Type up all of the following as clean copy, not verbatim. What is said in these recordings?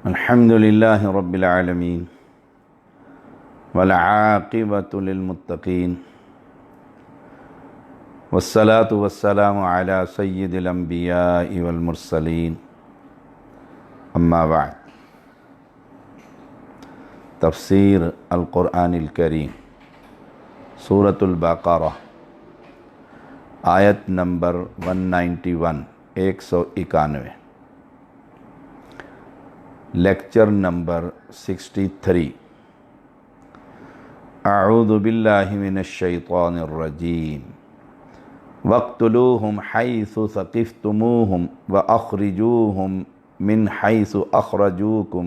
الحمد لله رب العالمين والعاقبة للمتقين والصلاة والسلام على سيد الأنبياء والمرسلين أما بعد تفسیر القرآن الکریم سورۃ البقرہ آیت نمبر 191 لیکچر نمبر 63 اعوذ باللہ من الشیطان الرجیم وَاقْتُلُوهُمْ حَيْثُ ثَقِفْتُمُوهُمْ وَأَخْرِجُوهُمْ مِنْ حَيْثُ أَخْرَجُوكُمْ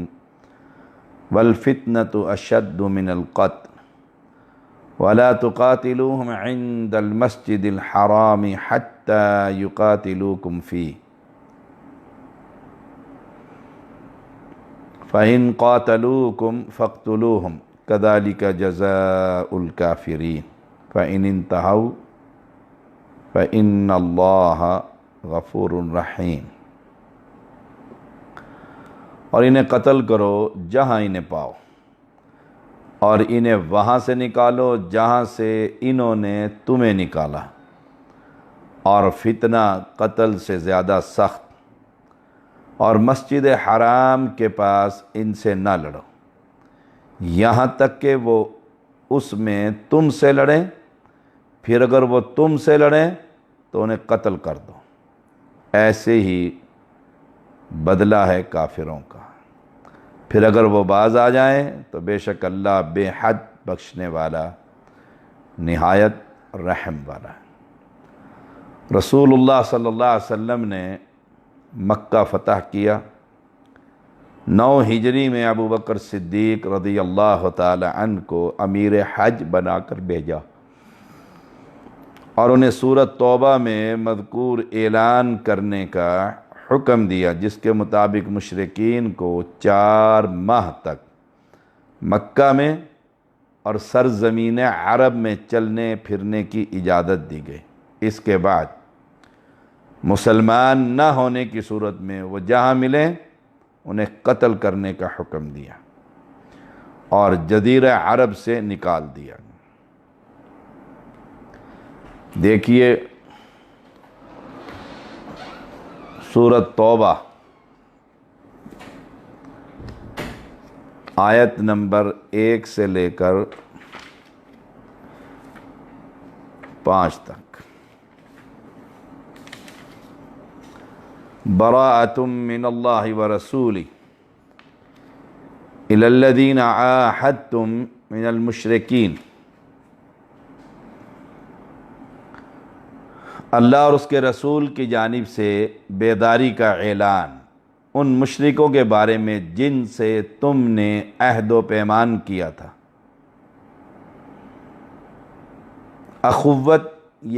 وَالْفِتْنَةُ أَشَدُّ مِنَ الْقَتْلِ وَلَا تُقَاتِلُوهُمْ عِنْدَ الْمَسْجِدِ الْحَرَامِ حَتَّى يُقَاتِلُوكُمْ فِيهِ فَإِنْ قَاتَلُوكُمْ فَاقْتُلُوهُمْ كَذَلِكَ جَزَاءُ الْكَافِرِينَ فَإِنِ انْتَهَوْا فَإِنَّ اللَّهَ غَفُورٌ رَحِيمٌ۔ اور انہیں قتل کرو جہاں انہیں پاؤ، اور انہیں وہاں سے نکالو جہاں سے انہوں نے تمہیں نکالا، اور فتنہ قتل سے زیادہ سخت، اور مسجد حرام کے پاس ان سے نہ لڑو یہاں تک کہ وہ اس میں تم سے لڑیں، پھر اگر وہ تم سے لڑیں تو انہیں قتل کر دو، ایسے ہی بدلہ ہے کافروں کا، پھر اگر وہ باز آ جائیں تو بے شک اللہ بے حد بخشنے والا نہایت رحم والا ہے۔ رسول اللہ صلی اللہ علیہ وسلم نے مکہ فتح کیا، 9 ہجری میں ابو بکر صدیق رضی اللہ تعالی عنہ کو امیر حج بنا کر بھیجا، اور انہیں سورۃ توبہ میں مذکور اعلان کرنے کا حکم دیا، جس کے مطابق مشرکین کو 4 ماہ تک مکہ میں اور سرزمین عرب میں چلنے پھرنے کی اجازت دی گئی۔ اس کے بعد مسلمان نہ ہونے کی صورت میں وہ جہاں ملیں انہیں قتل کرنے کا حکم دیا اور جزیرہ عرب سے نکال دیا۔ دیکھیے سورۃ توبہ آیت نمبر 1 سے لے کر 5 تک۔ براءۃ من اللہ ورسولہ الی الذین عاہدتم من المشرکین، اللہ اور اس کے رسول کی جانب سے بیداری کا اعلان ان مشرکوں کے بارے میں جن سے تم نے عہد و پیمان کیا تھا۔ اخوت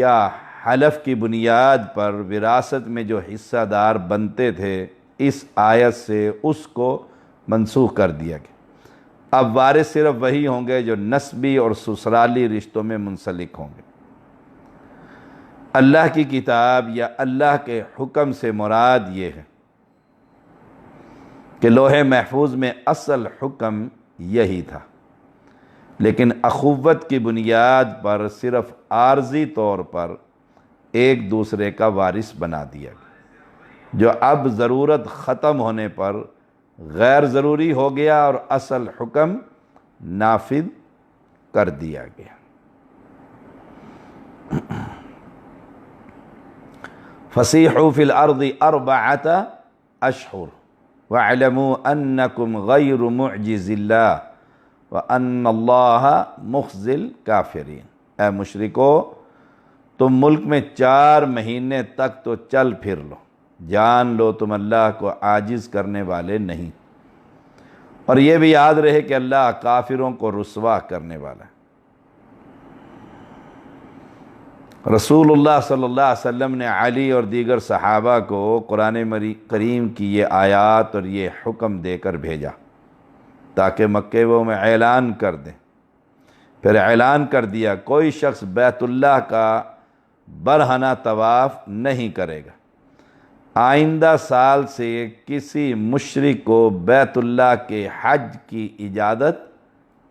یا حلف کی بنیاد پر وراثت میں جو حصہ دار بنتے تھے، اس آیت سے اس کو منسوخ کر دیا گیا۔ اب وارث صرف وہی ہوں گے جو نسبی اور سسرالی رشتوں میں منسلک ہوں گے۔ اللہ کی کتاب یا اللہ کے حکم سے مراد یہ ہے کہ لوح محفوظ میں اصل حکم یہی تھا، لیکن اخوت کی بنیاد پر صرف عارضی طور پر ایک دوسرے کا وارث بنا دیا گیا، جو اب ضرورت ختم ہونے پر غیر ضروری ہو گیا اور اصل حکم نافذ کر دیا گیا۔ فَسِیحُوا فِی الْأَرْضِ 4 أَشْہُرٍ وَاعْلَمُوا أَنَّکُمْ غَیْرُ مُعْجِزِ اللَّهِ وَأَنَّ اللَّهَ مُخْزِی الْکَافِرِینَ۔ اے مشرکو، تم ملک میں 4 مہینے تک تو چل پھر لو، جان لو تم اللہ کو عاجز کرنے والے نہیں، اور یہ بھی یاد رہے کہ اللہ کافروں کو رسوا کرنے والا ہے۔ رسول اللہ صلی اللہ علیہ وسلم نے علی اور دیگر صحابہ کو قرآن کریم کی یہ آیات اور یہ حکم دے کر بھیجا تاکہ مکے میں اعلان کر دیں۔ پھر اعلان کر دیا کوئی شخص بیت اللہ کا برہنہ طواف نہیں کرے گا، آئندہ سال سے کسی مشرک کو بیت اللہ کے حج کی اجازت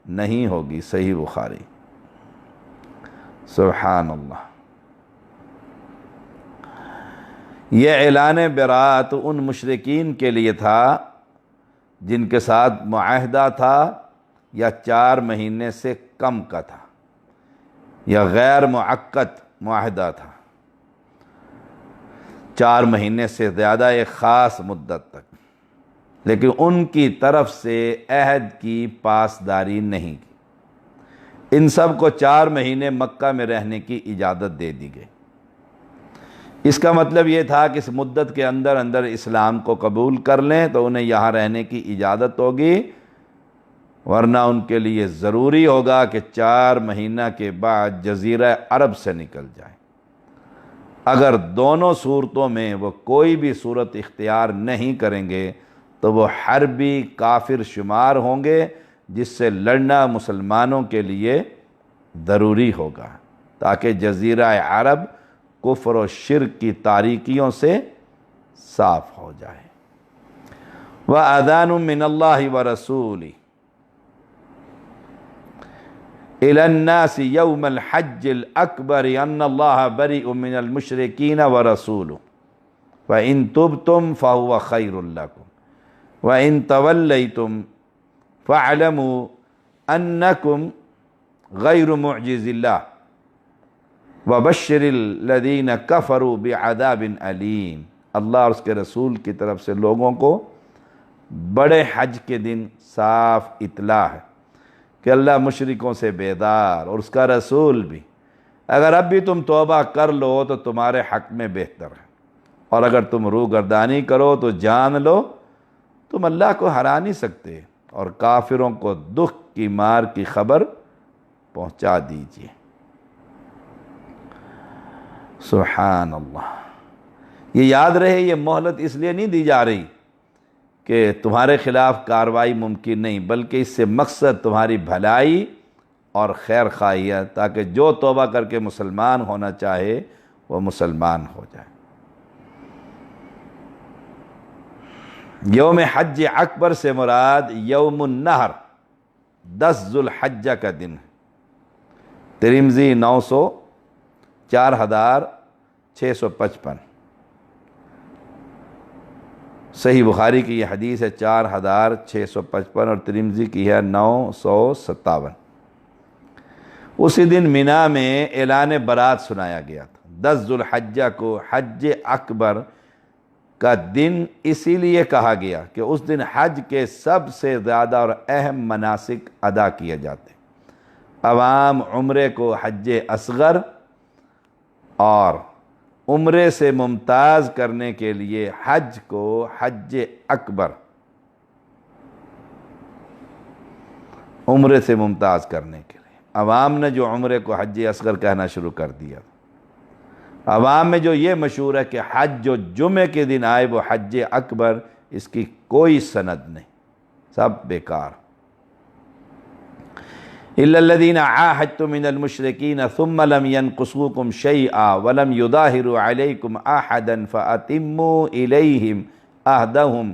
نہیں ہوگی۔ صحیح بخاری۔ سبحان اللہ۔ یہ اعلان برات ان مشرکین کے لیے تھا جن کے ساتھ معاہدہ تھا یا 4 مہینے سے کم کا تھا یا غیر معقد معاہدہ تھا، 4 مہینے سے زیادہ ایک خاص مدت تک، لیکن ان کی طرف سے عہد کی پاسداری نہیں کی۔ ان سب کو 4 مہینے مکہ میں رہنے کی اجازت دے دی گئی۔ اس کا مطلب یہ تھا کہ اس مدت کے اندر اندر اسلام کو قبول کر لیں تو انہیں یہاں رہنے کی اجازت ہوگی، ورنہ ان کے لیے ضروری ہوگا کہ 4 مہینہ کے بعد جزیرہ عرب سے نکل جائیں۔ اگر دونوں صورتوں میں وہ کوئی بھی صورت اختیار نہیں کریں گے تو وہ حربی کافر شمار ہوں گے، جس سے لڑنا مسلمانوں کے لیے ضروری ہوگا تاکہ جزیرہ عرب کفر و شرک کی تاریکیوں سے صاف ہو جائے۔ وَأَذَانٌ مِّنَ اللَّهِ وَرَسُولِهِ إِلَى النَّاسِ يَوْمَ الْحَجِّ الْأَكْبَرِ أَنَّ اللَّهَ بَرِيءٌ مِّنَ الْمُشْرِكِينَ وَرَسُولُهُ وَإِن تُبْتُمْ فَهُوَ خَيْرٌ لَكُمْ وَإِن تَوَلَّيْتُمْ فَاعْلَمُوا أَنَّكُمْ غَيْرُ مُعْجِزِ اللَّهِ وَبَشِّرِ الَّذِينَ كَفَرُوا بِعَذَابٍ أَلِيمٍ۔ اللہ اور اس کے رسول کی طرف سے لوگوں کو بڑے حج کے دن صاف اطلاع ہے کہ اللہ مشرکوں سے بیدار، اور اس کا رسول بھی، اگر اب بھی تم توبہ کر لو تو تمہارے حق میں بہتر ہے، اور اگر تم روگردانی کرو تو جان لو تم اللہ کو ہرا نہیں سکتے، اور کافروں کو دکھ کی مار کی خبر پہنچا دیجیے۔ سبحان اللہ۔ یہ یاد رہے، یہ مہلت اس لیے نہیں دی جا رہی کہ تمہارے خلاف کارروائی ممکن نہیں، بلکہ اس سے مقصد تمہاری بھلائی اور خیر خواہی ہے، تاکہ جو توبہ کر کے مسلمان ہونا چاہے وہ مسلمان ہو جائے۔ یوم حج اکبر سے مراد یوم النحر 10 ذو الحجہ کا دن ہے۔ ترمذی 900 4655، صحیح بخاری کی یہ حدیث ہے 4655 اور ترمذی کی ہے 957۔ اسی دن مینا میں اعلان برات سنایا گیا تھا۔ 10 ذو الحجہ کو حج اکبر کا دن اسی لیے کہا گیا کہ اس دن حج کے سب سے زیادہ اور اہم مناسک ادا کیے جاتے ہیں۔ عوام عمرے کو حج اصغر اور عمرے سے ممتاز کرنے کے لیے حج کو حج اکبر، عمرے سے ممتاز کرنے کے لیے عوام نے جو عمرے کو حج اصغر کہنا شروع کر دیا۔ عوام میں جو یہ مشہور ہے کہ حج جو جمعے کے دن آئے وہ حج اکبر، اس کی کوئی سند نہیں، سب بیکار۔ إِلَّا الَّذِينَ عَاهَدتُّم مِّنَ الْمُشْرِكِينَ ثُمَّ لَمْ يَنْقُصُوكُمْ شَيْئًا وَلَمْ يُظَاهِرُوا عَلَيْكُمْ أَحَدًا فَأَتِمُّوا إِلَيْهِمْ عَهْدَهُمْ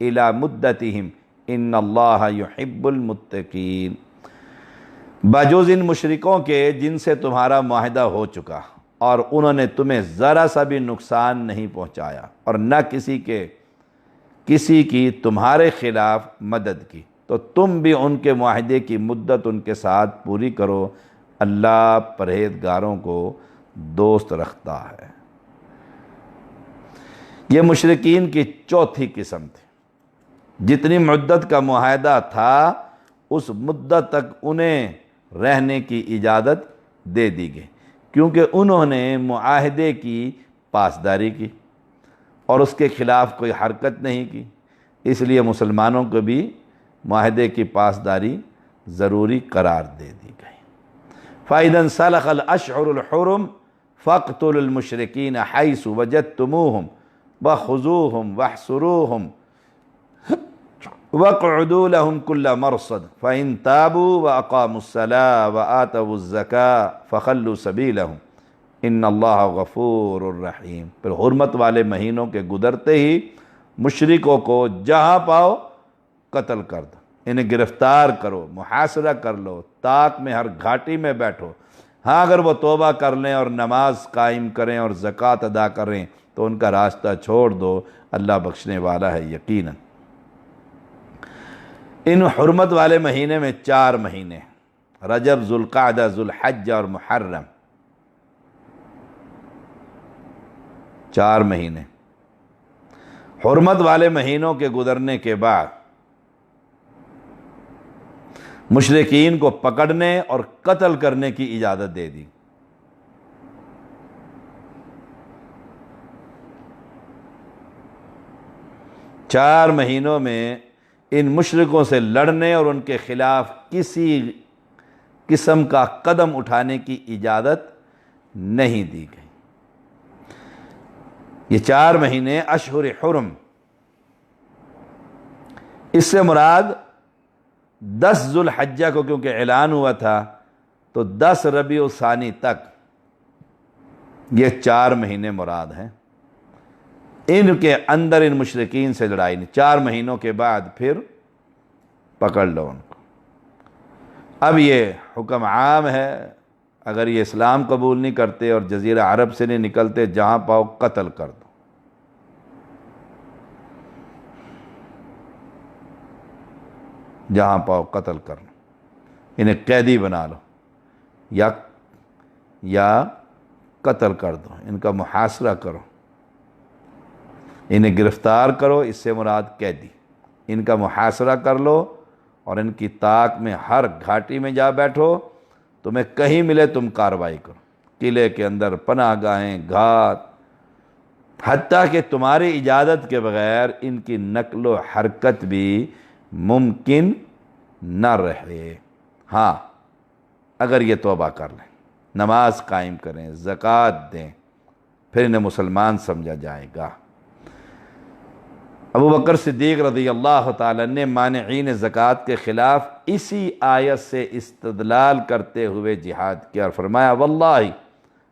إِلَى مُدَّتِهِمْ إِنَّ اللَّهَ يُحِبُّ الْمُتَّقِينَ۔ بجوز ان مشرکوں کے جن سے تمہارا معاہدہ ہو چکا اور انہوں نے تمہیں ذرا سا بھی نقصان نہیں پہنچایا اور نہ کسی کی تمہارے خلاف مدد کی، تو تم بھی ان کے معاہدے کی مدت ان کے ساتھ پوری کرو، اللہ پرہیزگاروں کو دوست رکھتا ہے۔ یہ مشرکین کی چوتھی قسم تھی۔ جتنی مدت کا معاہدہ تھا اس مدت تک انہیں رہنے کی اجازت دے دی گئی، کیونکہ انہوں نے معاہدے کی پاسداری کی اور اس کے خلاف کوئی حرکت نہیں کی، اس لیے مسلمانوں کو بھی معاہدے کی پاسداری ضروری قرار دے دی گئی۔ فَإِذَا انْسَلَخَ الْأَشْهُرُ الْحُرُمُ فَاقْتُلُوا الْمُشْرِكِينَ حَيْثُ وَجَدتُّمُوهُمْ وَخُذُوهُمْ وَاحْصُرُوهُمْ وَاقْعُدُوا لَهُمْ كُلَّ مَرْصَدٍ فَإِن تَابُوا وَأَقَامُوا الصَّلَاةَ وَآتَوُا الزَّكَاةَ فَخَلُّوا سَبِيلَهُمْ ان اللہ غفور الرحیم۔ پھر حرمت والے مہینوں کے گزرتے ہی مشرکوں کو جہاں پاؤ قتل کر دو، انہیں گرفتار کرو، محاصرہ کر لو، طاق میں ہر گھاٹی میں بیٹھو۔ ہاں اگر وہ توبہ کر لیں اور نماز قائم کریں اور زکوٰۃ ادا کریں تو ان کا راستہ چھوڑ دو، اللہ بخشنے والا ہے یقیناً۔ ان حرمت والے مہینے میں 4 مہینے، رجب، ذوالقعدہ، ذوالحجہ اور محرم، 4 مہینے۔ حرمت والے مہینوں کے گزرنے کے بعد مشرکین کو پکڑنے اور قتل کرنے کی اجازت دے دی۔ چار مہینوں میں ان مشرکوں سے لڑنے اور ان کے خلاف کسی قسم کا قدم اٹھانے کی اجازت نہیں دی گئی۔ یہ 4 مہینے اشہر حرم، اس سے مراد 10 ذوالحجہ کو کیونکہ اعلان ہوا تھا تو 10 ربیع الثانی تک یہ 4 مہینے مراد ہیں۔ ان کے اندر ان مشرکین سے لڑائی نہیں، 4 مہینوں کے بعد پھر پکڑ لو ان کو۔ اب یہ حکم عام ہے، اگر یہ اسلام قبول نہیں کرتے اور جزیرہ عرب سے نہیں نکلتے، جہاں پاؤ قتل کر دو۔ جہاں پاؤ قتل کر لو، انہیں قیدی بنا لو یا قتل کر دو، ان کا محاصرہ کرو، انہیں گرفتار کرو، اس سے مراد قیدی، ان کا محاصرہ کر لو اور ان کی طاق میں ہر گھاٹی میں جا بیٹھو، تمہیں کہیں ملے تم کارروائی کرو، قلعے کے اندر پناہ گاہیں، گھات، حتیٰ کہ تمہاری اجازت کے بغیر ان کی نقل و حرکت بھی ممکن نہ رہے۔ ہاں اگر یہ توبہ کر لیں، نماز قائم کریں، زکوٰۃ دیں، پھر انہیں مسلمان سمجھا جائے گا۔ ابو بکر صدیق رضی اللہ تعالیٰ نے مانعین زکوٰۃ کے خلاف اسی آیت سے استدلال کرتے ہوئے جہاد کیا اور فرمایا واللہ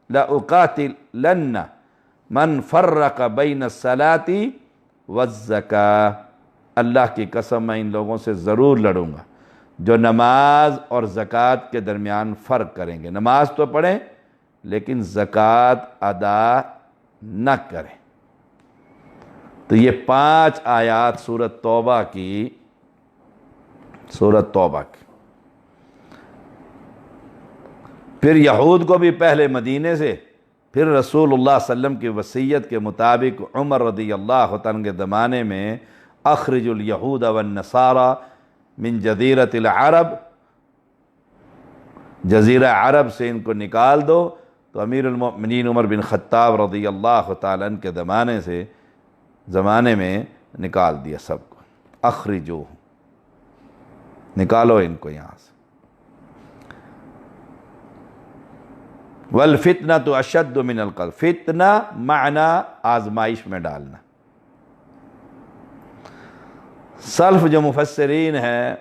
لأقاتلن من فرق بین الصلاۃ والزکاۃ، اللہ کی قسم میں ان لوگوں سے ضرور لڑوں گا جو نماز اور زکوٰۃ کے درمیان فرق کریں گے، نماز تو پڑھیں لیکن زکوٰۃ ادا نہ کریں۔ تو یہ 5 آیات سورۃ توبہ کی پھر یہود کو بھی پہلے مدینے سے، پھر رسول اللہ صلی اللہ علیہ وسلم کی وصیت کے مطابق عمر رضی اللہ عنہ کے زمانے میں اخرج الیہود والنصارى من جزیرۃ العرب، جزیرہ عرب سے ان کو نکال دو، تو امیر المؤمنین عمر بن خطاب رضی اللہ تعالیٰ عنہ کے زمانے میں نکال دیا سب کو، اخرجو، نکالو ان کو یہاں سے۔ والفتنة اشد من القتل، فتنہ معنی آزمائش میں ڈالنا۔ سلف جو مفسرین ہیں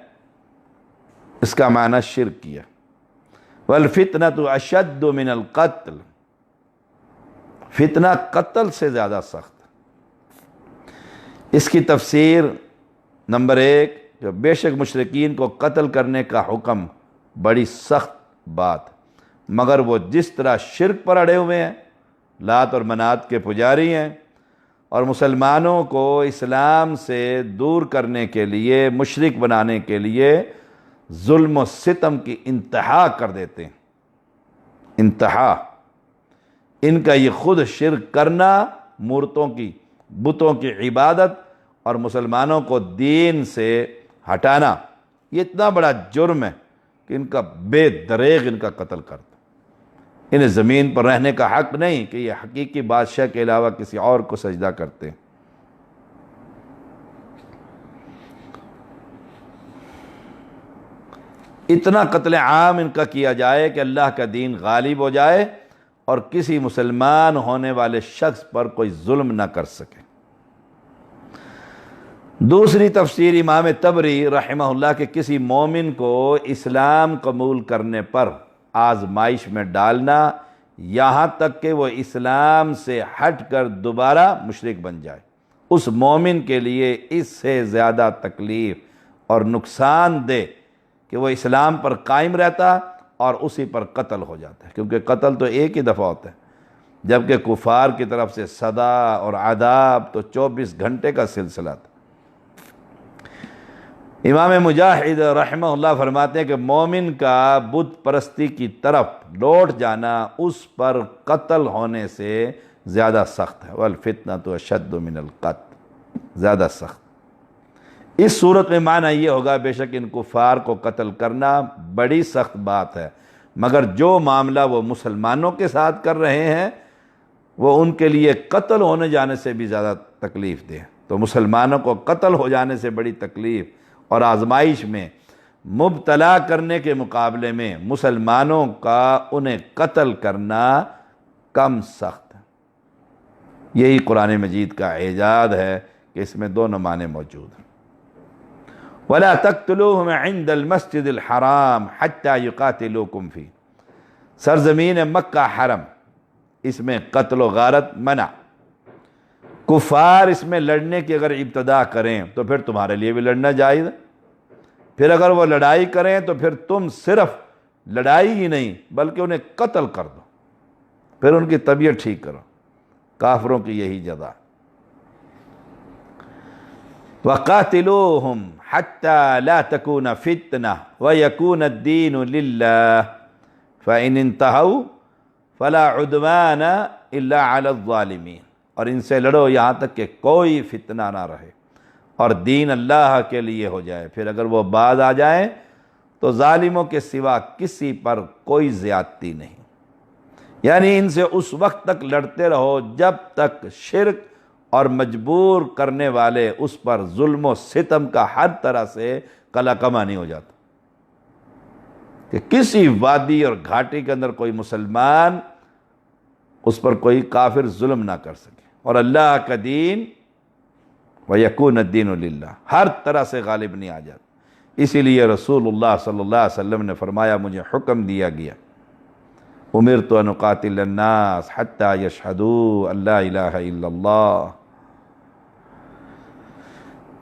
اس کا معنی شرک کیا، والفتنة اشد من القتل، فتنہ قتل سے زیادہ سخت۔ اس کی تفسیر نمبر 1، جو بے شک مشرکین کو قتل کرنے کا حکم بڑی سخت بات، مگر وہ جس طرح شرک پر اڑے ہوئے ہیں، لات اور منات کے پجاری ہیں، اور مسلمانوں کو اسلام سے دور کرنے کے لیے، مشرک بنانے کے لیے ظلم و ستم کی انتہا کر دیتے ہیں، انتہا۔ ان کا یہ خود شرک کرنا، مورتوں کی، بتوں کی عبادت اور مسلمانوں کو دین سے ہٹانا، یہ اتنا بڑا جرم ہے کہ ان کا بے دریغ ان کا قتل کر دو۔ انہیں زمین پر رہنے کا حق نہیں کہ یہ حقیقی بادشاہ کے علاوہ کسی اور کو سجدہ کرتے ہیں۔ اتنا قتل عام ان کا کیا جائے کہ اللہ کا دین غالب ہو جائے اور کسی مسلمان ہونے والے شخص پر کوئی ظلم نہ کر سکے۔ دوسری تفسیر امام طبری رحمہ اللہ کہ کسی مومن کو اسلام قبول کرنے پر آزمائش میں ڈالنا، یہاں تک کہ وہ اسلام سے ہٹ کر دوبارہ مشرک بن جائے۔ اس مومن کے لیے اس سے زیادہ تکلیف اور نقصان دہ کہ وہ اسلام پر قائم رہتا اور اسی پر قتل ہو جاتا ہے، کیونکہ قتل تو ایک ہی دفعہ ہوتا ہے، جبکہ کفار کی طرف سے سزا اور عذاب تو 24 گھنٹے کا سلسلہ تھا۔ امام مجاہد رحمہ اللہ فرماتے ہیں کہ مومن کا بت پرستی کی طرف لوٹ جانا اس پر قتل ہونے سے زیادہ سخت ہے، وَالْفِتْنَةُ أَشَدُّ مِنَ الْقَتْلِ، زیادہ سخت۔ اس صورت میں معنی یہ ہوگا بے شک ان کفار کو قتل کرنا بڑی سخت بات ہے، مگر جو معاملہ وہ مسلمانوں کے ساتھ کر رہے ہیں وہ ان کے لیے قتل ہونے جانے سے بھی زیادہ تکلیف دہ۔ تو مسلمانوں کو قتل ہو جانے سے بڑی تکلیف اور آزمائش میں مبتلا کرنے کے مقابلے میں مسلمانوں کا انہیں قتل کرنا کم سخت ہے۔ یہی قرآن مجید کا اعجاز ہے کہ اس میں دونوں معنی موجود ہیں۔ وَلَا تَقْتُلُوهُمْ عِنْدَ الْمَسْجِدِ الْحَرَامِ حَتَّى يُقَاتِلُوكُمْ فِيهِ، سرزمین مکہ حرم، اس میں قتل و غارت منع۔ کفار اس میں لڑنے کی اگر ابتدا کریں تو پھر تمہارے لیے بھی لڑنا جائز ہے، پھر اگر وہ لڑائی کریں تو پھر تم صرف لڑائی ہی نہیں بلکہ انہیں قتل کر دو، پھر ان کی طبیعت ٹھیک کرو۔ کافروں کی یہی جزا۔ وَقَاتِلُوهُمْ حَتَّى لَا تَكُونَ فِتْنَةٌ وَيَكُونَ الدِّينُ لِلَّهِ فَإِنِ انْتَهَوْا فَلَا عُدْوَانَ إِلَّا عَلَى الظَّالِمِينَ، اور ان سے لڑو یہاں تک کہ کوئی فتنہ نہ رہے اور دین اللہ کے لیے ہو جائے، پھر اگر وہ باز آ جائیں تو ظالموں کے سوا کسی پر کوئی زیادتی نہیں۔ یعنی ان سے اس وقت تک لڑتے رہو جب تک شرک اور مجبور کرنے والے اس پر ظلم و ستم کا ہر طرح سے قلع کما نہیں ہو جاتا، کہ کسی وادی اور گھاٹی کے اندر کوئی مسلمان اس پر کوئی کافر ظلم نہ کر سکے، اور اللہ کا دین وَيَكُونَ الدِّينُ لِلَّهِ ہر طرح سے غالب نہیں آ جاتا۔ اسی لیے رسول اللہ صلی اللہ علیہ وسلم نے فرمایا مجھے حکم دیا گیا اُمِرْتُ أَنْ أُقَاتِلَ النَّاسَ حَتَّى يَشْهَدُوا أَن لَا إِلَٰهَ إِلَّا اللَّهُ،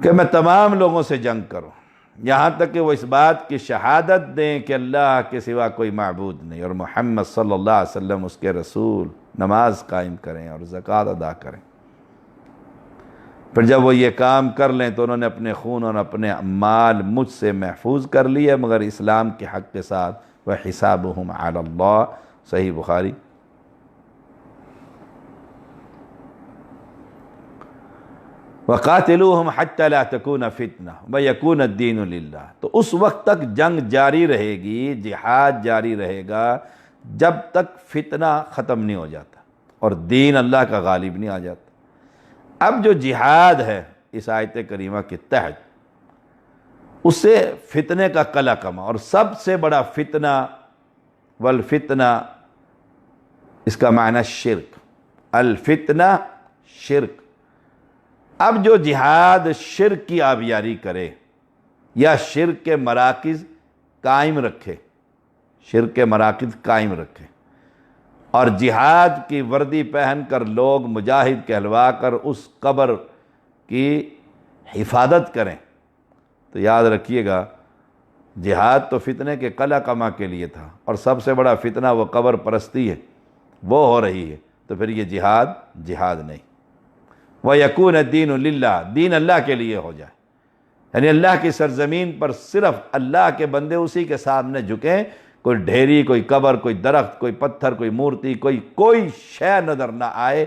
کہ میں تمام لوگوں سے جنگ کروں یہاں تک کہ وہ اس بات کی شہادت دیں کہ اللہ کے سوا کوئی معبود نہیں اور محمد صلی اللہ علیہ وسلم اس کے رسول، نماز قائم کریں اور زکوٰۃ ادا کریں۔ پھر جب وہ یہ کام کر لیں تو انہوں نے اپنے خون اور اپنے مال مجھ سے محفوظ کر لیے مگر اسلام کے حق کے ساتھ، وَحِسَابُهُمْ عَلَى اللَّهِ، صحیح بخاری۔ وَقَاتِلُوهُمْ حَتَّى لَا تَكُونَ فِتْنَةٌ وَيَكُونَ الدِّينُ لِلَّهِ، تو اس وقت تک جنگ جاری رہے گی، جہاد جاری رہے گا جب تک فتنہ ختم نہیں ہو جاتا اور دین اللہ کا غالب نہیں آ جاتا۔ اب جو جہاد ہے اس آیت کریمہ کے تحت، اس سے فتنے کا قلع کما، اور سب سے بڑا فتنہ والفتنہ اس کا معنی شرک، الفتنہ شرک۔ اب جو جہاد شرک کی آبیاری کرے یا شرک کے مراکز قائم رکھے، شرک کے مراکز قائم رکھے اور جہاد کی وردی پہن کر لوگ مجاہد کہلوا کر اس قبر کی حفاظت کریں، تو یاد رکھیے گا جہاد تو فتنے کے قلع کما کے لیے تھا، اور سب سے بڑا فتنہ وہ قبر پرستی ہے، وہ ہو رہی ہے، تو پھر یہ جہاد نہیں۔ وَيَكُونَ الدِّينُ لِلَّهِ، دین اللہ کے لیے ہو جائے، یعنی اللہ کی سرزمین پر صرف اللہ کے بندے اسی کے سامنے جھکیں، کوئی ڈھیری، کوئی قبر، کوئی درخت، کوئی پتھر، کوئی مورتی، کوئی شے نظر نہ آئے۔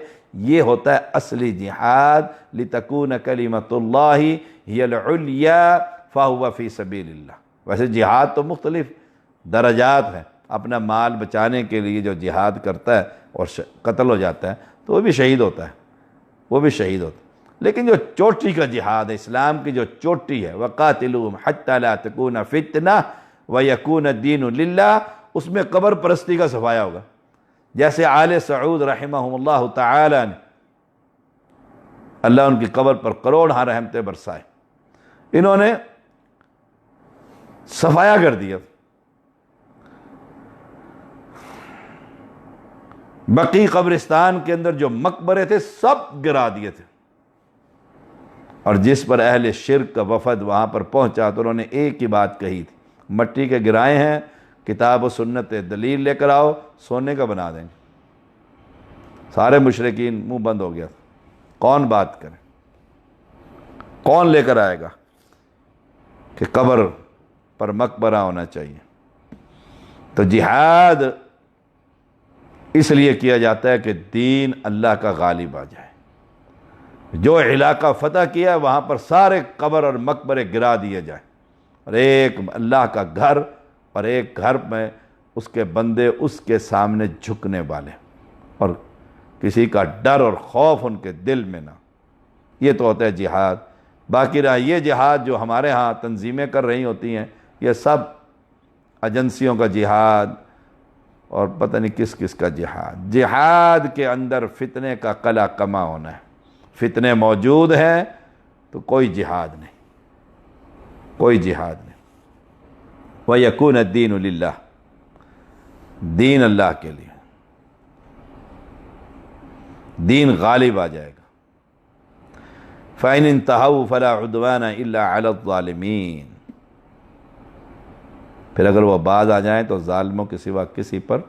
یہ ہوتا ہے اصلی جہاد، لِتَكُونَ كَلِمَةُ اللَّهِ هِيَ الْعُلْيَا فَهُوَ فِي سَبِيلِ اللَّهِ۔ ویسے جہاد تو مختلف درجات ہیں، اپنا مال بچانے کے لیے جو جہاد کرتا ہے اور قتل ہو جاتا ہے تو وہ بھی شہید ہوتا ہے، لیکن جو چوٹی کا جہاد ہے، اسلام کی جو چوٹی ہے، وَقَاتِلُوهُمْ حَتَّى لَا تَكُونَ فِتْنَةٌ وَيَكُونَ الدِّينُ لِلَّهِ، اس میں قبر پرستی کا صفایا ہوگا، جیسے آل سعود رحمہم اللہ تعالی نے، اللہ ان کی قبر پر کروڑہا رحمتیں برسائے، انہوں نے صفایا کر دیا۔ بقی قبرستان کے اندر جو مقبرے تھے سب گرا دیے تھے، اور جس پر اہل شرک کا وفد وہاں پر پہنچا تو انہوں نے ایک ہی بات کہی تھی، مٹی کے گرائے ہیں، کتاب و سنت دلیل لے کر آؤ، سونے کا بنا دیں گے۔ سارے مشرکین منہ بند ہو گیا، کون بات کرے، کون لے کر آئے گا کہ قبر پر مقبرہ ہونا چاہیے۔ تو جہاد اس لیے کیا جاتا ہے کہ دین اللہ کا غالب آ جائے۔ جو علاقہ فتح کیا وہاں پر سارے قبر اور مقبرے گرا دیے جائیں، اور ایک اللہ کا گھر، اور ایک گھر میں اس کے بندے اس کے سامنے جھکنے والے، اور کسی کا ڈر اور خوف ان کے دل میں نہ۔ یہ تو ہوتا ہے جہاد۔ باقی رہا یہ جہاد جو ہمارے ہاں تنظیمیں کر رہی ہوتی ہیں، یہ سب ایجنسیوں کا جہاد اور پتہ نہیں کس کس کا جہاد۔ جہاد کے اندر فتنے کا قلع کما ہونا ہے۔ فتنے موجود ہیں تو کوئی جہاد نہیں، کوئی جہاد نہیں۔ وَيَكُونَ الدِّينُ لِلَّهِ، دین اللہ کے لیے، دین غالب آ جائے گا۔ فَإِنِ انْتَهَوْا فَلَا عُدْوَانَ إِلَّا عَلَى الظَّالِمِينَ، پھر اگر وہ باز آ جائیں تو ظالموں کے سوا کسی پر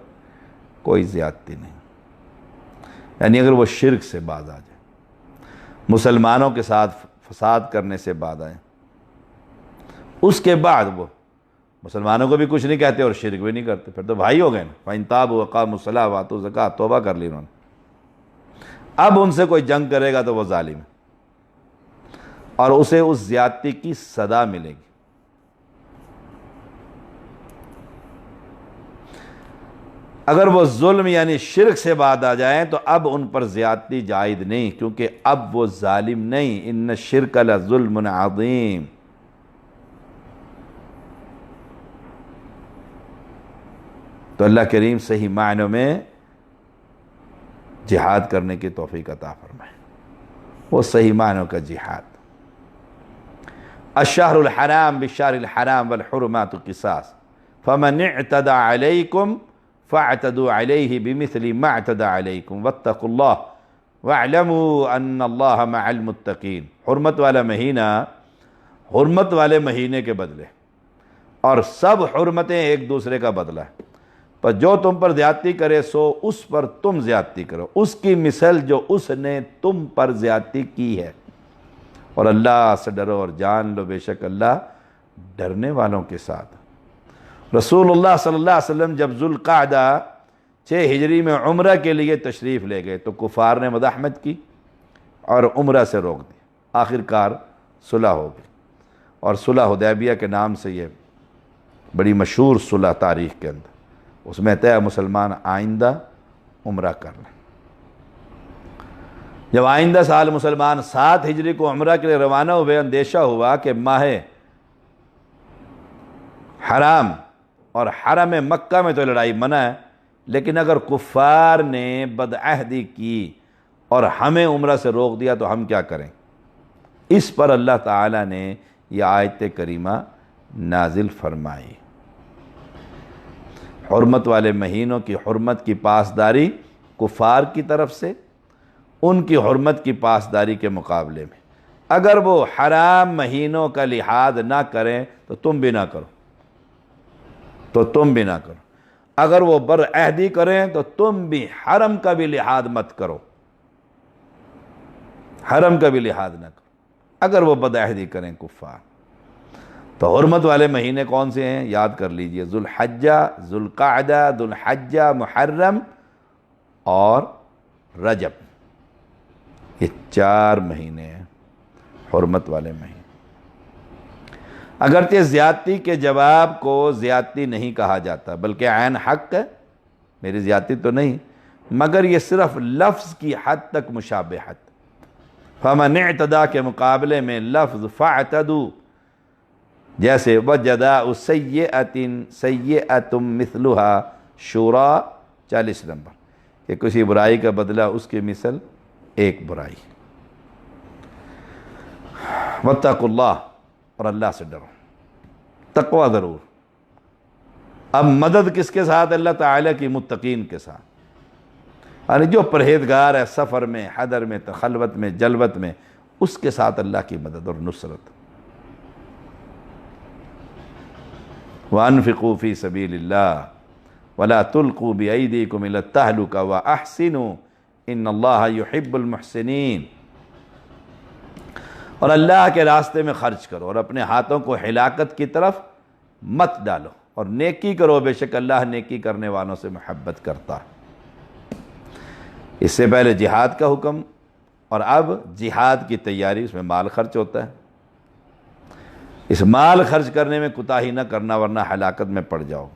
کوئی زیادتی نہیں۔ یعنی اگر وہ شرک سے باز آ جائیں، مسلمانوں کے ساتھ فساد کرنے سے باز آئیں، اس کے بعد وہ مسلمانوں کو بھی کچھ نہیں کہتے اور شرک بھی نہیں کرتے، پھر تو بھائی ہو گئے نا۔ فَإِن تَابُوا وَأَقَامُوا الصَّلَاةَ وَآتَوُا الزَّكَاةَ، توبہ کر لی انہوں نے۔ اب ان سے کوئی جنگ کرے گا تو وہ ظالم ہے، اور اسے اس زیادتی کی سزا ملے گی۔ اگر وہ ظلم یعنی شرک سے بعد آ جائیں تو اب ان پر زیادتی جائز نہیں، کیونکہ اب وہ ظالم نہیں۔ ان الشرک لظلم عظیم۔ تو اللہ کریم صحیح معنوں میں جہاد کرنے کی توفیق عطا فرمائے، وہ صحیح معنوں کا جہاد۔ الشہر الحرام بالشہر الحرام والحرمات قصاص فمن اعتدى علیکم فاعتدوا علیہ بمثل ما اعتدى علیکم واتقوا اللہ واعلموا ان اللہ مع المتقین۔ حرمت والا مہینہ حرمت والے مہینے کے بدلے، اور سب حرمتیں ایک دوسرے کا بدلہ ہے۔ پر جو تم پر زیادتی کرے سو اس پر تم زیادتی کرو، اس کی مثل جو اس نے تم پر زیادتی کی ہے، اور اللہ سے ڈرو اور جان لو بے شک اللہ ڈرنے والوں کے ساتھ۔ رسول اللہ صلی اللہ علیہ وسلم جب ذوالقعدہ 6 ہجری میں عمرہ کے لیے تشریف لے گئے تو کفار نے مزاحمت کی اور عمرہ سے روک دی۔ آخر کار صلح ہو گئی، اور صلح حدیبیہ کے نام سے یہ بڑی مشہور صلح تاریخ کے اندر، اس میں طے مسلمان آئندہ عمرہ کر لیں۔ جب آئندہ سال مسلمان 7 ہجری کو عمرہ کے لیے روانہ ہوئے، اندیشہ ہوا کہ ماہ حرام اور حرم مکہ میں تو لڑائی منع ہے، لیکن اگر کفار نے بدعہدی کی اور ہمیں عمرہ سے روک دیا تو ہم کیا کریں؟ اس پر اللہ تعالیٰ نے یہ آیت کریمہ نازل فرمائی۔ حرمت والے مہینوں کی حرمت کی پاسداری کفار کی طرف سے، ان کی حرمت کی پاسداری کے مقابلے میں۔ اگر وہ حرام مہینوں کا لحاظ نہ کریں تو تم بھی نہ کرو، اگر وہ برعہدی کریں تو تم بھی حرم کا بھی لحاظ مت کرو، حرم کا بھی لحاظ نہ کرو اگر وہ بدعہدی کریں کفار۔ تو حرمت والے مہینے کون سے ہیں یاد کر لیجئے، ذوالحجہ، ذوالقعدہ، ذوالحجہ، محرم اور رجب، یہ 4 مہینے ہیں حرمت والے مہینے۔ اگرچہ زیادتی کے جواب کو زیادتی نہیں کہا جاتا بلکہ عین حق ہے، میری زیادتی تو نہیں، مگر یہ صرف لفظ کی حد تک مشابہت۔ فمن اعتدى کے مقابلے میں لفظ فاعتدوا، جیسے وجزاء سیئۃ سیئۃ مثلها شورا 40 نمبر، کہ کسی برائی کا بدلہ اس کی مثل ایک برائی۔ واتقوا اللہ، اور اللہ سے ڈرو، تقوی ضرور۔ اب مدد کس کے ساتھ؟ اللہ تعالیٰ کی متقین کے ساتھ۔ یعنی جو پرہیزگار ہے سفر میں، حضر میں، خلوت میں، جلوت میں، اس کے ساتھ اللہ کی مدد اور نصرت۔ وَأَنفِقُوا فِي سَبِيلِ اللَّهِ وَلَا تُلْقُوا بِأَيْدِيكُمْ إِلَى التَّهْلُكَةِ وَأَحْسِنُوا إِنَّ اللَّهَ يُحِبُّ الْمُحْسِنِينَ۔ اور اللہ کے راستے میں خرچ کرو اور اپنے ہاتھوں کو ہلاکت کی طرف مت ڈالو، اور نیکی کرو، بے شک اللہ نیکی کرنے والوں سے محبت کرتا ہے۔ اس سے پہلے جہاد کا حکم، اور اب جہاد کی تیاری، اس میں مال خرچ ہوتا ہے۔ اس مال خرچ کرنے میں کوتاہی نہ کرنا، ورنہ ہلاکت میں پڑ جاؤ گے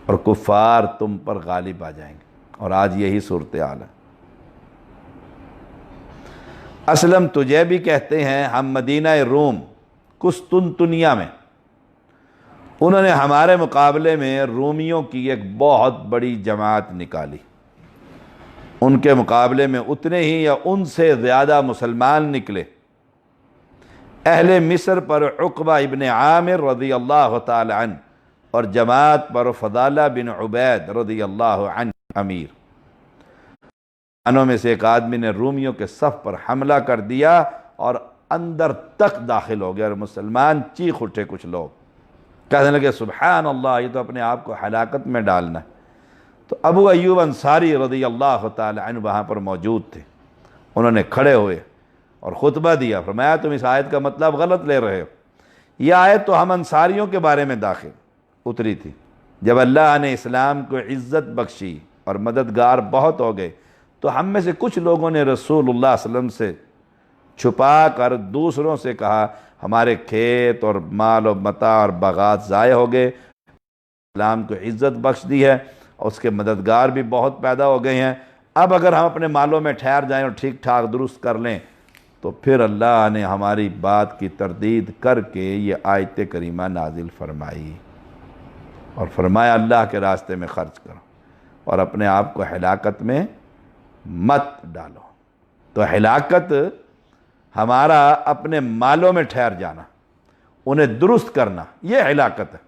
اور کفار تم پر غالب آ جائیں گے، اور آج یہی صورتحال ہے۔ اسلم تجھے بھی کہتے ہیں، ہم مدینہ روم قسطنطنیہ میں، انہوں نے ہمارے مقابلے میں رومیوں کی ایک بہت بڑی جماعت نکالی۔ ان کے مقابلے میں اتنے ہی یا ان سے زیادہ مسلمان نکلے۔ اہل مصر پر عقبہ ابن عامر رضی اللہ تعالی عنہ اور جماعت پر فضالہ بن عبید رضی اللہ عنہ امیر۔ انہوں میں سے ایک آدمی نے رومیوں کے صف پر حملہ کر دیا اور اندر تک داخل ہو گیا، اور مسلمان چیخ اٹھے۔ کچھ لوگ کہنے لگے سبحان اللہ، یہ تو اپنے آپ کو ہلاکت میں ڈالنا ہے۔ تو ابو ایوب انصاری رضی اللہ تعالی عنہ وہاں پر موجود تھے۔ انہوں نے کھڑے ہوئے اور خطبہ دیا، فرمایا تم اس آیت کا مطلب غلط لے رہے ہو۔ یہ آیت تو ہم انصاریوں کے بارے میں داخل اتری تھی، جب اللہ نے اسلام کو عزت بخشی اور مددگار بہت ہو گئے، تو ہم میں سے کچھ لوگوں نے رسول اللہ صلی اللہ علیہ وسلم سے چھپا کر دوسروں سے کہا ہمارے کھیت اور مال و متاع اور باغات ضائع ہو گئے، اسلام کو عزت بخش دی ہے اور اس کے مددگار بھی بہت پیدا ہو گئے ہیں، اب اگر ہم اپنے مالوں میں ٹھہر جائیں اور ٹھیک ٹھاک درست کر لیں تو پھر اللہ نے ہماری بات کی تردید کر کے یہ آیت کریمہ نازل فرمائی، اور فرمایا اللہ کے راستے میں خرچ کرو اور اپنے آپ کو ہلاکت میں مت ڈالو۔ تو ہلاکت ہمارا اپنے مالوں میں ٹھہر جانا، انہیں درست کرنا، یہ ہلاکت ہے،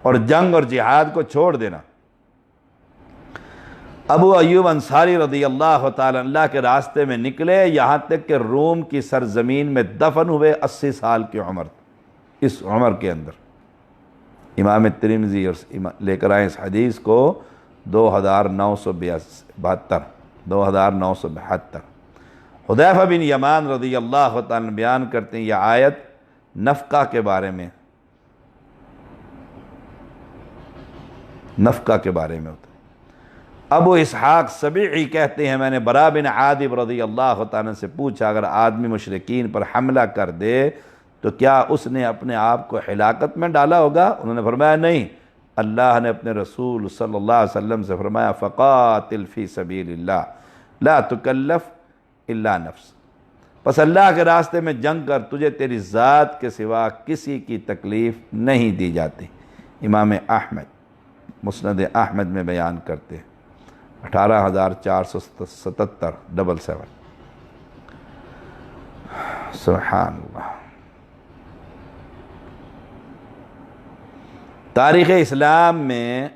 اور جنگ اور جہاد کو چھوڑ دینا۔ ابو ایوب انصاری رضی اللہ تعالی اللہ کے راستے میں نکلے، یہاں تک کہ روم کی سرزمین میں دفن ہوئے، 80 سال کی عمر، اس عمر کے اندر۔ امام ترمذی لے کر آئے اس حدیث کو 2972۔ حذیفہ بن یمان رضی اللہ تعالی عنہ بیان کرتے ہیں، یہ آیت نفقہ کے بارے میں ہوتا ہے۔ ابو اسحاق سبیعی کہتے ہیں، میں نے برا بن عادب رضی اللہ تعالی عنہ سے پوچھا اگر آدمی مشرکین پر حملہ کر دے تو کیا اس نے اپنے آپ کو ہلاکت میں ڈالا ہوگا؟ انہوں نے فرمایا نہیں، اللہ نے اپنے رسول صلی اللہ علیہ وسلم سے فرمایا فقاتل فی سبیل اللہ لا تکلف الا نفس، پس اللہ کے راستے میں جنگ کر، تجھے تیری ذات کے سوا کسی کی تکلیف نہیں دی جاتی۔ امام احمد مسند احمد میں بیان کرتے ہیں 18477۔ سبحان اللہ۔ تاریخ اسلام میں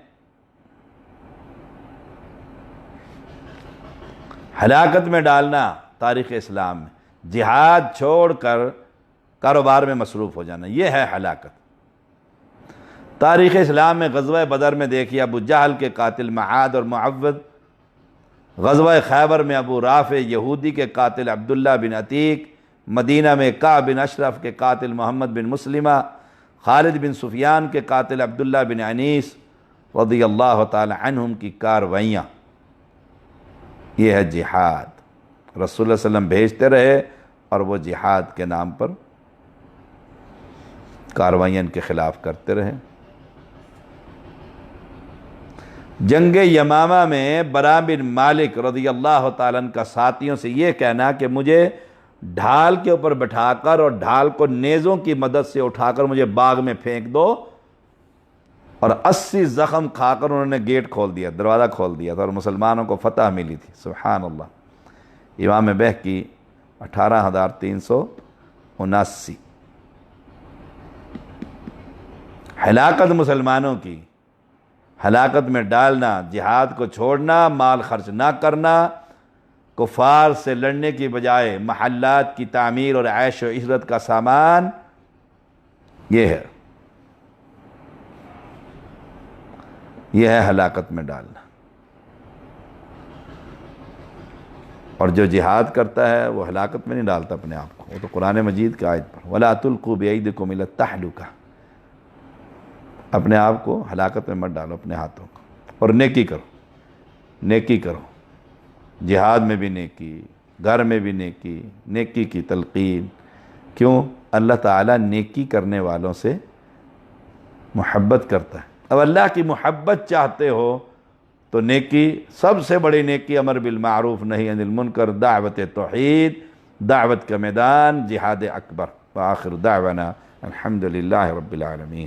ہلاکت میں ڈالنا، تاریخ اسلام میں جہاد چھوڑ کر کاروبار میں مصروف ہو جانا، یہ ہے ہلاکت۔ تاریخ اسلام میں غزوہ بدر میں دیکھیے ابو جہل کے قاتل معاد اور معوذ، غزوہ خیبر میں ابو رافع یہودی کے قاتل عبداللہ بن عتیق، مدینہ میں کعب بن اشرف کے قاتل محمد بن مسلمہ، خالد بن سفیان کے قاتل عبداللہ بن انیس رضی اللہ تعالی عنہم کی کاروائیاں، یہ ہے جہاد۔ رسول اللہ صلی اللہ علیہ وسلم بھیجتے رہے اور وہ جہاد کے نام پر کاروائیاں ان کے خلاف کرتے رہے۔ جنگ یمامہ میں برا بن مالک رضی اللہ تعالیٰ عنہ کا ساتھیوں سے یہ کہنا کہ مجھے ڈھال کے اوپر بٹھا کر اور ڈھال کو نیزوں کی مدد سے اٹھا کر مجھے باغ میں پھینک دو، اور 80 زخم کھا کر انہوں نے گیٹ کھول دیا، دروازہ کھول دیا تھا، اور مسلمانوں کو فتح ملی تھی۔ سبحان اللہ۔ امام بہقی 18379۔ ہلاکت مسلمانوں کی، ہلاکت میں ڈالنا، جہاد کو چھوڑنا، مال خرچ نہ کرنا، کفار سے لڑنے کی بجائے محلات کی تعمیر اور عیش و عشرت کا سامان، یہ ہے ہلاکت میں ڈالنا۔ اور جو جہاد کرتا ہے وہ ہلاکت میں نہیں ڈالتا اپنے آپ کو، وہ تو قرآن مجید کی آیت پر وَلَا تُلْقُوا بِأَيْدِكُمْ إِلَى التَّهْلُكَةِ، اپنے آپ کو ہلاکت میں مت ڈالو اپنے ہاتھوں کو، اور نیکی کرو، نیکی کرو، جہاد میں بھی نیکی، گھر میں بھی نیکی، نیکی کی تلقین۔ کیوں؟ اللہ تعالیٰ نیکی کرنے والوں سے محبت کرتا ہے۔ اب اللہ کی محبت چاہتے ہو تو نیکی، سب سے بڑی نیکی امر بالمعروف نہی عن المنکر، دعوت توحید، دعوت کا میدان، جہاد اکبر۔ وآخر دعوانا الحمدللہ رب العالمین۔